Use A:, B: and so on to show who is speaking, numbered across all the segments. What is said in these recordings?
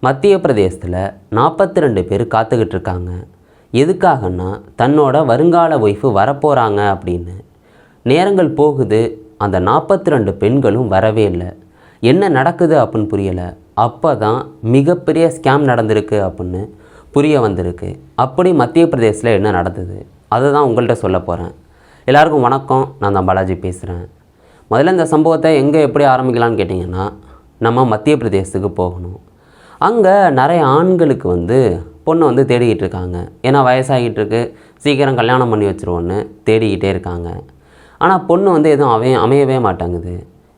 A: மத்திய பிரதேசத்தில் 42 பேர் காத்துக்கிட்டு இருக்காங்க. எதுக்காகன்னா தன்னோட வருங்கால ஒய்ஃபு வரப்போகிறாங்க அப்படின்னு. நேரங்கள் போகுது, அந்த 42 பெண்களும் வரவே இல்லை. என்ன நடக்குது அப்படின்னு புரியலை. அப்போ தான் மிகப்பெரிய ஸ்கேம் நடந்திருக்கு அப்படின்னு புரிய வந்திருக்கு. அப்படி மத்திய பிரதேசத்தில் என்ன நடந்தது அதை தான் உங்கள்கிட்ட சொல்ல போகிறேன். எல்லாருக்கும் வணக்கம், நான் தான் பாலாஜி பேசுகிறேன். முதல்ல இந்த சம்பவத்தை எங்கே எப்படி ஆரம்பிக்கலான்னு கேட்டிங்கன்னா, நம்ம மத்திய பிரதேசத்துக்கு போகணும். அங்கே நிறைய ஆண்களுக்கு பொண்ணை தேடிக்கிட்டு இருக்காங்க. ஏன்னா வயசாகிட்டு இருக்கு, சீக்கிரம் கல்யாணம் பண்ணி வச்சுருவோன்னு தேடிக்கிட்டே இருக்காங்க. ஆனால் பொண்ணு எதுவும் அமையவே மாட்டாங்குது.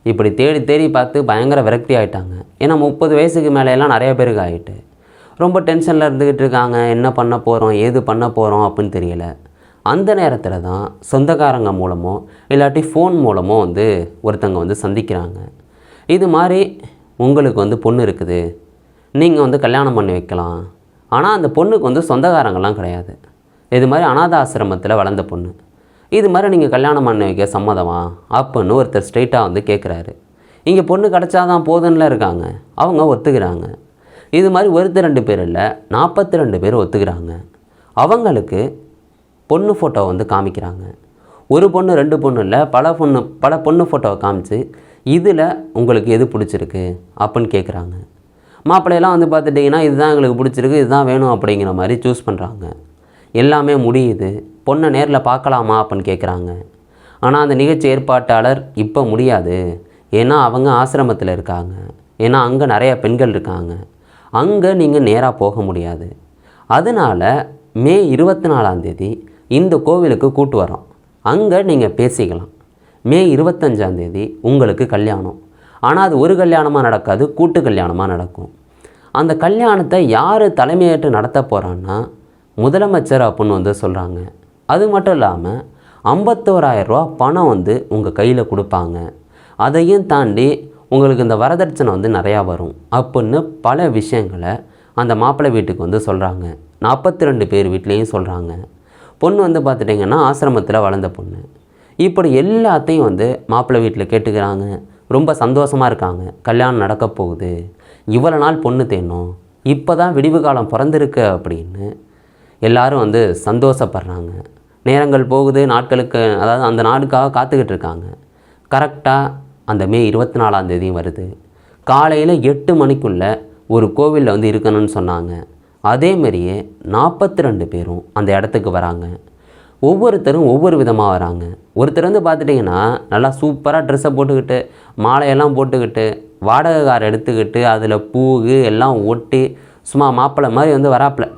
A: இப்படி தேடி தேடி பார்த்து பயங்கர விரக்தி ஆகிட்டாங்க. ஏன்னா 30 வயசுக்கு மேலேலாம் நிறைய பேருக்கு ஆகிட்டு ரொம்ப டென்ஷனில் இருந்துக்கிட்டு இருக்காங்க. என்ன பண்ண போகிறோம், ஏது பண்ண போகிறோம் அப்படின்னு தெரியலை. அந்த நேரத்தில் தான் சொந்தக்காரங்க மூலமோ இல்லாட்டி ஃபோன் மூலமோ ஒருத்தங்க சந்திக்கிறாங்க. இது மாதிரி உங்களுக்கு பொண்ணு இருக்குது, நீங்கள் கல்யாணம் பண்ணி வைக்கலாம். ஆனால் அந்த பொண்ணுக்கு சொந்தக்காரங்கள்லாம் கிடையாது. இது மாதிரி அனாதை ஆசிரமத்தில் வளர்ந்த பொண்ணு. இது மாதிரி நீங்கள் கல்யாணம் பண்ணி வைக்க சம்மதமா அப்படின்னு ஒருத்தர் ஸ்ட்ரெயிட்டாக கேட்குறாரு. இங்கே பொண்ணு கிடச்சாதான் போதுன்னுல இருக்காங்க. அவங்க ஒத்துக்கிறாங்க. இது மாதிரி ஒருத்தர் 2 பேர் இல்லை, 42 பேர் ஒத்துக்கிறாங்க. அவங்களுக்கு பொண்ணு ஃபோட்டோவை காமிக்கிறாங்க. ஒரு பொண்ணு 2 பொண்ணு இல்லை, பல பொண்ணு ஃபோட்டோவை காமிச்சு இதில் உங்களுக்கு எது பிடிச்சிருக்கு அப்படின்னு கேட்குறாங்க. மாப்பிள்ளையெல்லாம் பார்த்துட்டிங்கன்னா இதுதான் எங்களுக்கு பிடிச்சிருக்கு, இதுதான் வேணும் அப்படிங்கிற மாதிரி சூஸ் பண்ணுறாங்க. எல்லாமே முடியுது. பொண்ணை நேரில் பார்க்கலாமா அப்படின்னு கேட்குறாங்க. ஆனால் அந்த நிகழ்ச்சி ஏற்பாட்டாளர் இப்போ முடியாது, ஏன்னா அவங்க ஆசிரமத்தில் இருக்காங்க, ஏன்னா அங்கே நிறையா பெண்கள் இருக்காங்க, அங்கே நீங்கள் நேராக போக முடியாது. அதனால் மே 24ஆம் தேதி இந்த கோவிலுக்கு கூட்டு வரோம், அங்கே நீங்கள் பேசிக்கலாம். மே 25ஆம் தேதி உங்களுக்கு கல்யாணம். ஆனால் அது ஒரு கல்யாணமாக நடக்காது, கூட்டு கல்யாணமாக நடக்கும். அந்த கல்யாணத்தை யார் தலைமையேற்று நடத்த போகிறான்னா முதலமைச்சர் அப்படின்னு சொல்கிறாங்க. அது மட்டும் இல்லாமல் 51,000 ரூபா பணம் உங்கள் கையில் கொடுப்பாங்க. அதையும் தாண்டி உங்களுக்கு இந்த வரதட்சணை நிறையா வரும் அப்படின்னு பல விஷயங்களை அந்த மாப்பிள்ளை வீட்டுக்கு சொல்கிறாங்க. 42 பேர் வீட்லேயும் சொல்கிறாங்க. பொண்ணு பார்த்துட்டிங்கன்னா ஆசிரமத்தில் வளர்ந்த பொண்ணு. இப்படி எல்லாத்தையும் மாப்பிள்ளை வீட்டில் கேட்டுக்கிறாங்க. ரொம்ப சந்தோஷமாக இருக்காங்க. கல்யாணம் நடக்க போகுது, இவ்வளோ நாள் பொண்ணு தேணும், இப்போ தான் விடிவு காலம் பிறந்திருக்கு அப்படின்னு எல்லோரும் சந்தோஷப்படுறாங்க. நேரங்கள் போகுது, நாட்களுக்கு அதாவது அந்த நாளுக்காக காத்துக்கிட்டு இருக்காங்க. கரெக்டாக அந்த மே 24ஆம் தேதியும் வருது. காலையில் 8 மணிக்குள்ளே ஒரு கோவிலில் இருக்கணும்னு சொன்னாங்க. அதேமாரியே 42 பேரும் அந்த இடத்துக்கு வராங்க. ஒவ்வொருத்தரும் ஒவ்வொரு விதமாக வராங்க. ஒருத்தர் பார்த்துட்டிங்கன்னா நல்லா சூப்பராக ட்ரெஸ்ஸை போட்டுக்கிட்டு, மாலையெல்லாம் போட்டுக்கிட்டு, வாடகை கார் எடுத்துக்கிட்டு, அதில் பூ எல்லாம் ஒட்டி சும்மா மாப்பிள்ளை மாதிரி வராப்பில்.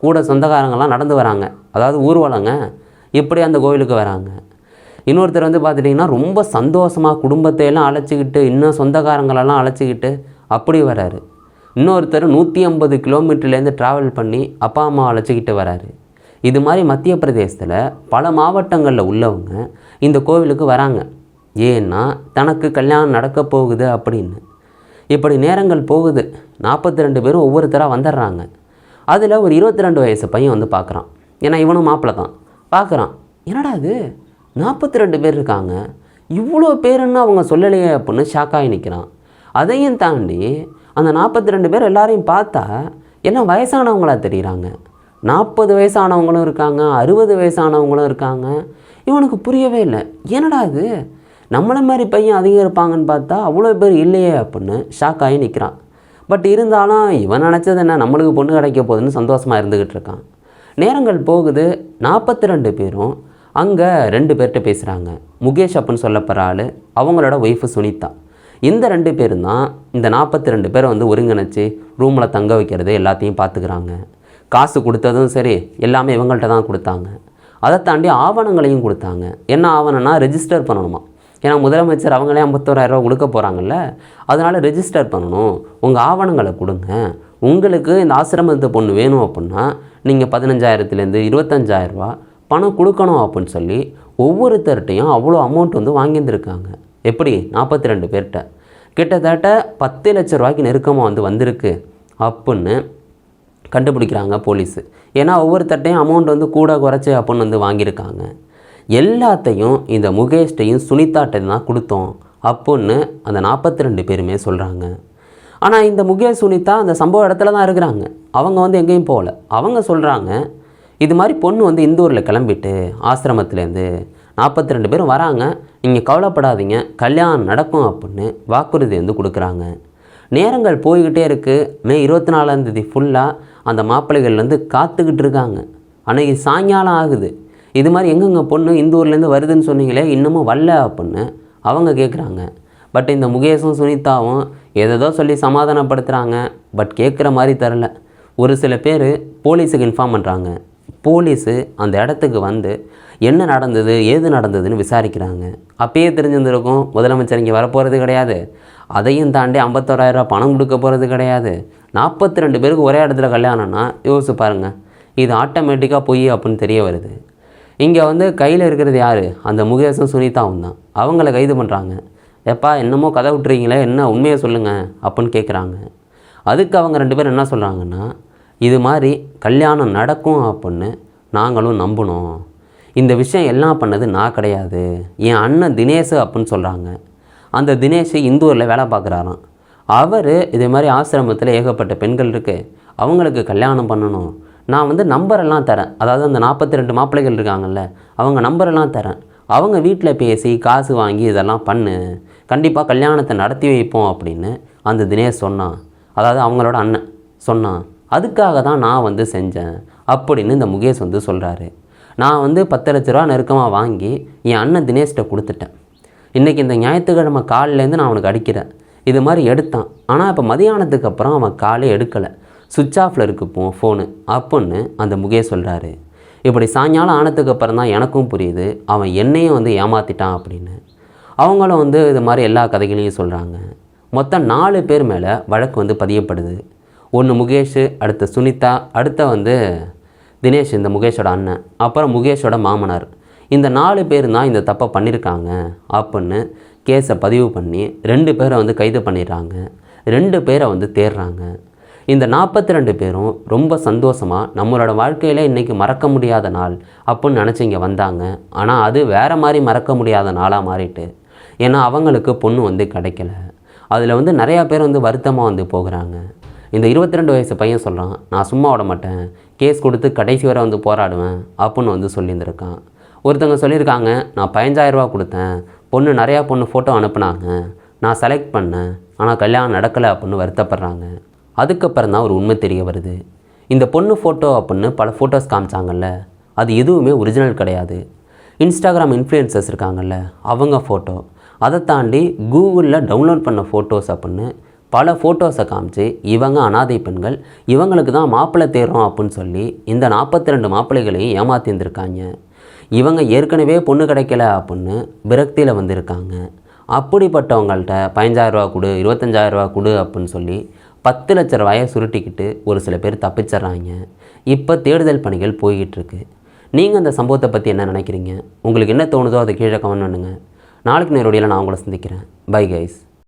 A: கூட சொந்தக்காரங்கள்லாம் நடந்து வராங்க, அதாவது ஊர்வலங்க. இப்படி அந்த கோவிலுக்கு வராங்க. இன்னொருத்தர் பார்த்துட்டிங்கன்னா ரொம்ப சந்தோஷமாக குடும்பத்தையெல்லாம் அழைச்சிக்கிட்டு, இன்னும் சொந்தக்காரங்களெல்லாம் அழைச்சிக்கிட்டு அப்படி வராரு. இன்னொருத்தர் 150 கிலோமீட்டர்லேருந்து ட்ராவல் பண்ணி அப்பா அம்மா அழைச்சிக்கிட்டு வராரு. இது மாதிரி மத்திய பிரதேசத்தில் பல மாவட்டங்களில் உள்ளவங்க இந்த கோவிலுக்கு வராங்க. ஏன்னா தனக்கு கல்யாணம் நடக்க போகுது அப்படின்னு. இப்படி நேரங்கள் போகுது. 42 பேரும் ஒவ்வொருத்தராக வந்துடுறாங்க. அதில் ஒரு 22 வயசு பையன் பார்க்குறான். ஏன்னா இவனும் மாப்பிள்ளை தான். பார்க்குறான், என்னடா அது 42 பேர் இருக்காங்க, இவ்வளோ பேருன்னு அவங்க சொல்லலையே அப்படின்னு ஷாக்காகி நிற்கிறான். அதையும் தாண்டி அந்த 42 பேர் எல்லாரையும் பார்த்தா எல்லாம் வயசானவங்களாக தெரிகிறாங்க. 40 வயசானவங்களும் இருக்காங்க, 60 வயசானவங்களும் இருக்காங்க. இவனுக்கு புரியவே இல்லை, என்னடா அது நம்மளை மாதிரி பையன் அதிகம் இருப்பாங்கன்னு பார்த்தா அவ்வளோ பேர் இல்லையே அப்படின்னு ஷாக்காகி நிற்கிறான். பட் இருந்தாலும் இவன் நினச்சது என்ன, நம்மளுக்கு பொண்ணு கிடைக்க போகுதுன்னு சந்தோஷமாக இருந்துக்கிட்டு இருக்கான். நேரங்கள் போகுது. 42 பேரும் அங்கே 2 பேர்கிட்ட பேசுகிறாங்க. முகேஷ் அப்படின்னு சொல்லப்படுற ஆள், அவங்களோட ஒய்ஃபு சுனிதா. இந்த 2 பேரும் தான் இந்த 42 பேரை ஒருங்கிணைச்சி ரூமில் தங்க வைக்கிறது எல்லாத்தையும் பார்த்துக்கிறாங்க. காசு கொடுத்ததும் சரி எல்லாமே இவங்கள்ட்ட தான் கொடுத்தாங்க. அதை தாண்டி ஆவணங்களையும் கொடுத்தாங்க. என்ன ஆவணம்னா ரெஜிஸ்டர் பண்ணணுமா. ஏன்னா முதலமைச்சர் அவங்களே 51,000 ரூபா கொடுக்க போகிறாங்கல்ல, அதனால் ரெஜிஸ்டர் பண்ணணும். உங்கள் ஆவணங்களை கொடுங்க. உங்களுக்கு இந்த ஆசிரமத்து பொண்ணு வேணும் அப்படின்னா நீங்கள் 15,000லேருந்து 25,000 ரூபா பணம் கொடுக்கணும் அப்படின்னு சொல்லி ஒவ்வொருத்தர்கிட்டையும் அவ்வளோ அமௌண்ட் வாங்கியிருந்துருக்காங்க. எப்படி 42 பேர்கிட்ட கிட்டத்தட்ட 10 லட்ச ரூபாய்க்கு நெருக்கமாக வந்திருக்கு அப்படின்னு கண்டுபிடிக்கிறாங்க போலீஸு. ஏன்னா ஒவ்வொருத்தட்டையும் அமௌண்ட் கூட குறைச்சி அப்படின்னு வாங்கியிருக்காங்க. எல்லாத்தையும் இந்த முகேஷ்டையும் சுனிதாட்டையும் தான் கொடுத்தோம் அப்படின்னு அந்த 42 பேருமே சொல்கிறாங்க. ஆனால் இந்த முகேஷ் சுனிதா அந்த சம்பவ இடத்துல தான் இருக்கிறாங்க. அவங்க வந்து எங்கேயும் போகல. அவங்க சொல்கிறாங்க, இது மாதிரி பொண்ணு வந்து இந்தூரில் கிளம்பிட்டு ஆசிரமத்துலேருந்து 42 பேரும் வராங்க, நீங்கள் கவலைப்படாதீங்க, கல்யாணம் நடக்கும் அப்படின்னு வாக்குறுதி வந்து கொடுக்குறாங்க. நேரங்கள் போய்கிட்டே இருக்குது. மே 24 ஃபுல்லாக அந்த மாப்பிள்ளைகள் வந்து காத்துக்கிட்டு இருக்காங்க. அன்றைக்கி சாயங்காலம் ஆகுது. இது மாதிரி எங்கெங்க பொண்ணு இந்தூர்லேருந்து வருதுன்னு சொன்னீங்களே, இன்னமும் வரல அப்படின்னு அவங்க கேட்குறாங்க. பட் இந்த முகேஷும் சுனிதாவும் ஏதோ சொல்லி சமாதானப்படுத்துகிறாங்க. பட் கேட்குற மாதிரி தரல. ஒரு சில பேர் போலீஸுக்கு இன்ஃபார்ம் பண்ணுறாங்க. போலீஸு அந்த இடத்துக்கு வந்து என்ன நடந்தது ஏது நடந்ததுன்னு விசாரிக்கிறாங்க. அப்பயே தெரிஞ்சிருந்திருக்கும் முதலமைச்சர் இங்கே வரப்போகிறது கிடையாது, அதையும் தாண்டி 51,000 ரூபா பணம் கொடுக்க போகிறது கிடையாது. 42 பேருக்கு ஒரே இடத்துல கல்யாணம்னா யோசிச்சு பாருங்கள். இது ஆட்டோமேட்டிக்காக பொய் அப்படின்னு தெரிய வருது. இங்கே வந்து கையில் இருக்கிறது யார்? அந்த முகேஷும் சுனிதாவும் தான். அவங்கள கைது பண்ணுறாங்க. எப்பா என்னமோ கதை விட்டுறீங்களே, என்ன உண்மையை சொல்லுங்கள் அப்படின்னு கேட்குறாங்க. அதுக்கு அவங்க 2 பேரும் என்ன சொல்கிறாங்கன்னா, இது மாதிரி கல்யாணம் நடக்கும் அப்படின்னு நாங்களும் நம்பணும். இந்த விஷயம் எல்லாம் பண்ணது நான் கிடையாது, என் அண்ணன் தினேஷ் அப்படின்னு சொல்கிறாங்க. அந்த தினேஷ் இந்தூரில் வேலை பார்க்குறாராம். அவர் இதே மாதிரி ஆசிரமத்தில் ஏகப்பட்ட பெண்கள் இருக்குது, அவங்களுக்கு கல்யாணம் பண்ணணும், நான் வந்து நம்பரெல்லாம் தரேன், அதாவது அந்த 42 மாப்பிள்ளைகள் இருக்காங்கல்ல, அவங்க நம்பரெல்லாம் தரேன், அவங்க வீட்டில் பேசி காசு வாங்கி இதெல்லாம் பண்ணு, கண்டிப்பாக கல்யாணத்தை நடத்தி வைப்போம் அப்படின்னு அந்த தினேஷ் சொன்னான். அதாவது அவங்களோட அண்ணன் சொன்னான். அதுக்காக தான் நான் வந்து செஞ்சேன் அப்படின்னு இந்த முகேஷ் வந்து சொல்கிறாரு. நான் வந்து 10 லட்ச ரூபா நெருக்கமாக வாங்கி என் அண்ணன் தினேஷ்கிட்ட கொடுத்துட்டேன். இன்றைக்கி இந்த ஞாயிற்றுக்கிழமை காலிலேருந்து நான் அவனுக்கு அடிக்கிறேன். இது மாதிரி எடுத்தான். ஆனால் இப்போ மதியானத்துக்கு அப்புறம் அவன் காலே எடுக்கலை, சுவிட்ச் ஆஃபில் இருக்கு ஃபோனு அப்படின்னு அந்த முகேஷ் சொல்கிறாரு. இப்படி சாயங்காலம் ஆனதுக்கு அப்புறம் தான் எனக்கும் புரியுது அவன் என்னையும் வந்து ஏமாற்றிட்டான் அப்படின்னு. அவங்களும் வந்து இது மாதிரி எல்லா கதைகளையும் சொல்கிறாங்க. மொத்தம் 4 பேர் மேலே வழக்கு வந்து பதியப்படுது. ஒன்று முகேஷ், அடுத்த சுனிதா, அடுத்த வந்து தினேஷ் இந்த முகேஷோட அண்ணன், அப்புறம் முகேஷோட மாமனார். இந்த 4 பேர் தான் இந்த தப்பை பண்ணியிருக்காங்க அப்படின்னு கேஸை பதிவு பண்ணி 2 பேரை வந்து கைது பண்ணிடுறாங்க. 2 பேரை வந்து தேடுறாங்க. இந்த 42 பேரும் ரொம்ப சந்தோஷமாக நம்மளோட வாழ்க்கையில் இன்றைக்கி மறக்க முடியாத நாள் அப்படின்னு நினச்சி இங்கே வந்தாங்க. ஆனால் அது வேறு மாதிரி மறக்க முடியாத நாளாக மாறிட்டு. ஏன்னா அவங்களுக்கு பொண்ணு வந்து கிடைக்கல. அதில் வந்து நிறையா பேர் வந்து வருத்தமாக வந்து போகிறாங்க. இந்த 22 வயசு பையன் சொல்கிறான், நான் சும்மா விட மாட்டேன், கேஸ் கொடுத்து கடைசி வரை வந்து போராடுவேன் அப்படின்னு வந்து சொல்லியிருந்திருக்கான். ஒருத்தவங்க சொல்லியிருக்காங்க, நான் 15,000 ரூபா கொடுத்தேன், பொண்ணு நிறையா பொண்ணு ஃபோட்டோ அனுப்புனாங்க, நான் செலக்ட் பண்ணேன், ஆனால் கல்யாணம் நடக்கலை அப்படின்னு வருத்தப்படுறாங்க. அதுக்கப்புறம் தான் ஒரு உண்மை தெரிய வருது. இந்த பொண்ணு ஃபோட்டோ அப்படின்னு பல ஃபோட்டோஸ் காமிச்சாங்கல்ல, அது எதுவுமே ஒரிஜினல் கிடையாது. இன்ஸ்டாகிராம் இன்ஃப்ளூயன்சர்ஸ் இருக்காங்கல்ல, அவங்க ஃபோட்டோ, அதை தாண்டி கூகுளில் டவுன்லோட் பண்ண ஃபோட்டோஸ் அப்படின்னு பல ஃபோட்டோஸை காமிச்சு இவங்க அனாதை பெண்கள், இவங்களுக்கு தான் மாப்பிள்ளை தேடுறோம் அப்படின்னு சொல்லி இந்த 42 மாப்பிள்ளைகளையும் ஏமாற்றிருந்துருக்காங்க. இவங்க ஏற்கனவே பொண்ணு கிடைக்கல அப்படின்னு விரக்தியில் வந்திருக்காங்க. அப்படிப்பட்டவங்கள்ட்ட 15,000 ரூபா கொடு, 25,000 ரூபா கொடு அப்படின்னு சொல்லி 10 லட்ச ரூபாயை சுருட்டிக்கிட்டு ஒரு சில பேர் தப்பிச்சிட்றாங்க. இப்போ தேடுதல் பணிகள் போய்கிட்டுருக்கு. நீங்கள் அந்த சம்பவத்தை பற்றி என்ன நினைக்கிறீங்க? உங்களுக்கு என்ன தோணுதோ அதை கீழே கமெண்ட் பண்ணுங்கள். நாளைக்கு நேரடியில் நான் உங்களை சந்திக்கிறேன். Bye guys.